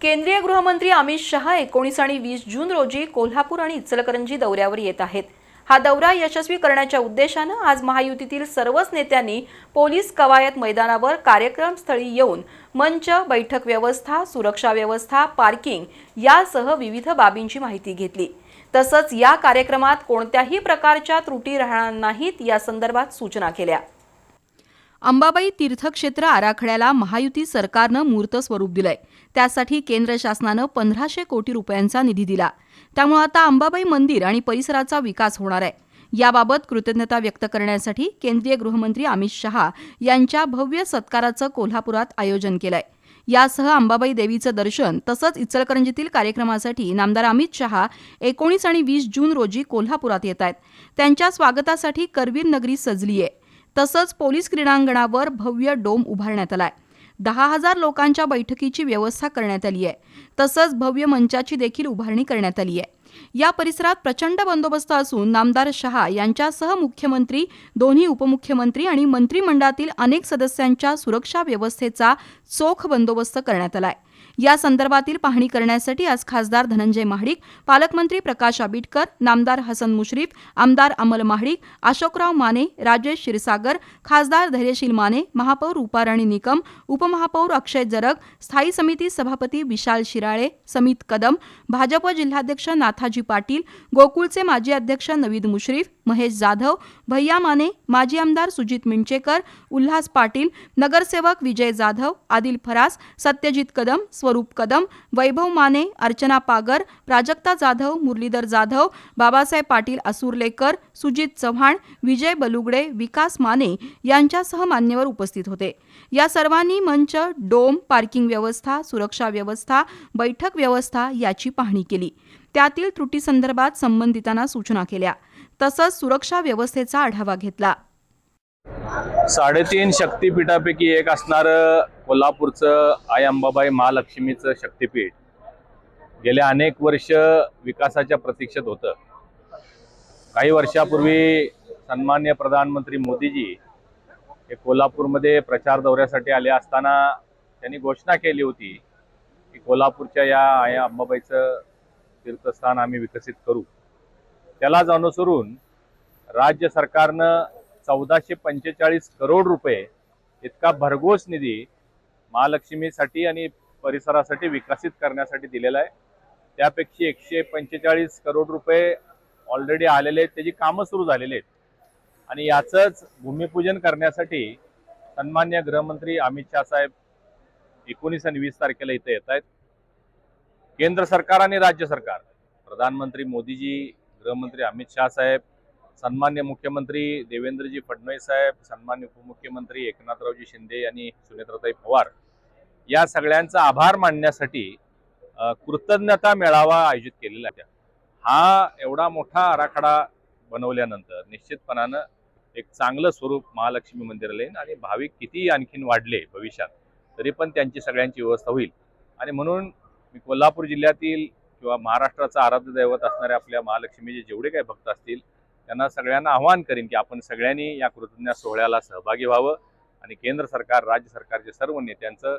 केंद्रीय गृहमंत्री अमित शहा 19 आणि 20 जून रोजी कोल्हापूर आणि इचलकरंजी दौऱ्यावर येत आहेत। हा दौरा यशस्वी करण्याच्या उद्देशाने आज महायुतीतील सर्वच नेत्यांनी पोलीस कवायत मैदानावर कार्यक्रमस्थळी येऊन मंच, बैठक व्यवस्था, सुरक्षा व्यवस्था, पार्किंग यासह विविध बाबींची माहिती घेतली। तसंच या कार्यक्रमात कोणत्याही प्रकारच्या त्रुटी राहणार नाहीत या संदर्भात सूचना केल्या। अंबाबाई तीर्थक्षेत्र आराखड्याला महायुती सरकारनं मूर्त स्वरूप दिलंय। त्यासाठी केंद्र शासनानं 1500 कोटी रुपयांचा निधी दिला। त्यामुळे आता अंबाबाई मंदिर आणि परिसराचा विकास होणार आहे। याबाबत कृतज्ञता व्यक्त करण्यासाठी केंद्रीय गृहमंत्री अमित शहा यांच्या भव्य सत्काराचं कोल्हापुरात आयोजन केलंय। यासह अंबाबाई देवीचं दर्शन तसंच इचलकरंजीतील कार्यक्रमासाठी नामदार अमित शहा 19 आणि 20 जून रोजी कोल्हापुरात येत आहेत। त्यांच्या स्वागतासाठी करवीर नगरी सजली आहे। तसंच पोलीस क्रीडांगणावर भव्य डोम उभारण्यात आलाय। 10,000 लोकांच्या बैठकीची व्यवस्था करण्यात आली आहे। तसंच भव्य मंचाची देखील उभारणी करण्यात आली आहे। या परिसरात प्रचंड बंदोबस्त असून नामदार शहा यांच्यासह मुख्यमंत्री, दोन्ही उपमुख्यमंत्री आणि मंत्रिमंडळातील अनेक सदस्यांच्या सुरक्षा व्यवस्थेचा चोख बंदोबस्त करण्यात आलाय। या संदर्भातील पाहणी करण्यासाठी आज खासदार धनंजय महाडिक, पालकमंत्री प्रकाश आबिटकर, नामदार हसन मुश्रीफ, आमदार अमल महाडिक, अशोकराव माने, राजेश क्षीरसागर, खासदार धैर्यशील माने, महापौर रूपाराणी निकम, उपमहापौर अक्षय जरग, स्थायी समिती सभापती विशाल शिराळे, समित कदम, भाजप जिल्हाध्यक्ष नाथाजी पाटील, गोकुळचे माजी अध्यक्ष नवीद मुश्रीफ, महेश जाधव, भैया माने, माजी आमदार सुजित मिंचेकर, उल्हास पाटील, नगरसेवक विजय जाधव, आदिल फरास, सत्यजित कदम, स्वरूप कदम, वैभव माने, अर्चना पागर, प्राजक्ता जाधव, मुरलीधर जाधव, बाबासाहेब पाटील असुर्लेकर, सुजित चव्हाण, विजय बलुगडे, विकास माने यांच्यासह मान्यवर उपस्थित होते। या सर्वांनी मंच, डोम, पार्किंग व्यवस्था, सुरक्षा व्यवस्था, बैठक व्यवस्था याची पाहणी केली। त्यातील त्रुटीसंदर्भात संबंधितांना सूचना केल्या। तसंच सुरक्षा व्यवस्थेचा आढावा घेतला। 3.5 शक्तिपीठापैकी एक असणारं कोल्हापूरचं आई अंबाबाई महालक्ष्मीचं शक्तिपीठ गेल्या अनेक वर्ष विकासाच्या प्रतीक्षेत होतं। काही वर्षापूर्वी सन्माननीय प्रधानमंत्री मोदीजी हे कोल्हापूरमध्ये प्रचार दौऱ्यासाठी आले असताना त्यांनी घोषणा केली होती की कोल्हापूरच्या या आई अंबाबाईचं तीर्थस्थान आम्ही विकसित करू। त्यालाच अनुसरून राज्य सरकारनं 1445 करोड रुपये इतका भरघोस निधी महालक्ष्मीसाठी आणि परिसरासाठी विकसित करण्यासाठी दिलेला आहे। त्यापैकी 145 करोड रुपये ऑलरेडी आलेले आहेत, त्याची कामं सुरू झालेली आहेत आणि याचंच भूमिपूजन करण्यासाठी सन्माननीय गृहमंत्री अमित शहा साहेब 19 आणि 20 तारखेला इथे येत आहेत। केंद्र सरकार आणि राज्य सरकार, प्रधानमंत्री मोदीजी, गृहमंत्री अमित शहा साहेब, सन्मान्य मुख्यमंत्री देवेंद्रजी फडणवीस साहेब, सन्मान्य उपमुख्यमंत्री एकनाथरावजी शिंदे आणि सुनेत्राताई पवार या सगळ्यांचा आभार मानण्यासाठी कृतज्ञता मेळावा आयोजित केलेला आहे। हा एवढा मोठा आराखडा बनवल्यानंतर निश्चितपणानं एक चांगलं स्वरूप महालक्ष्मी मंदिराला येईल आणि भाविक किती आणखीन वाढले भविष्यात तरी पण त्यांची सगळ्यांची व्यवस्था होईल। आणि म्हणून मी कोल्हापूर जिल्ह्यातील किंवा महाराष्ट्राचा आराध्य दैवत असणाऱ्या आपल्या महालक्ष्मीचे जेवढे काही भक्त असतील त्यांना सगळ्यांना आवाहन करीन की आपण सगळ्यांनी या कृतज्ञता सोहळ्याला सहभागी व्हावं आणि केंद्र सरकार, राज्य सरकारचे सर्व नेत्यांचं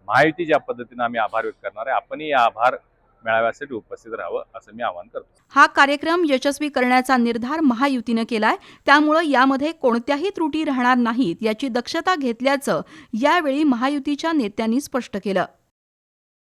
महायुती ज्या पद्धतीने आम्ही आभार व्यक्त करणार आहे आपणही या आभार मेळाव्यासाठी उपस्थित राहावं असं मी आवाहन करतो। हा कार्यक्रम यशस्वी करण्याचा निर्धार महायुतीनं केलाय। त्यामुळे यामध्ये कोणत्याही त्रुटी राहणार नाहीत याची दक्षता घेतल्याचं यावेळी महायुतीच्या नेत्यांनी स्पष्ट केलं।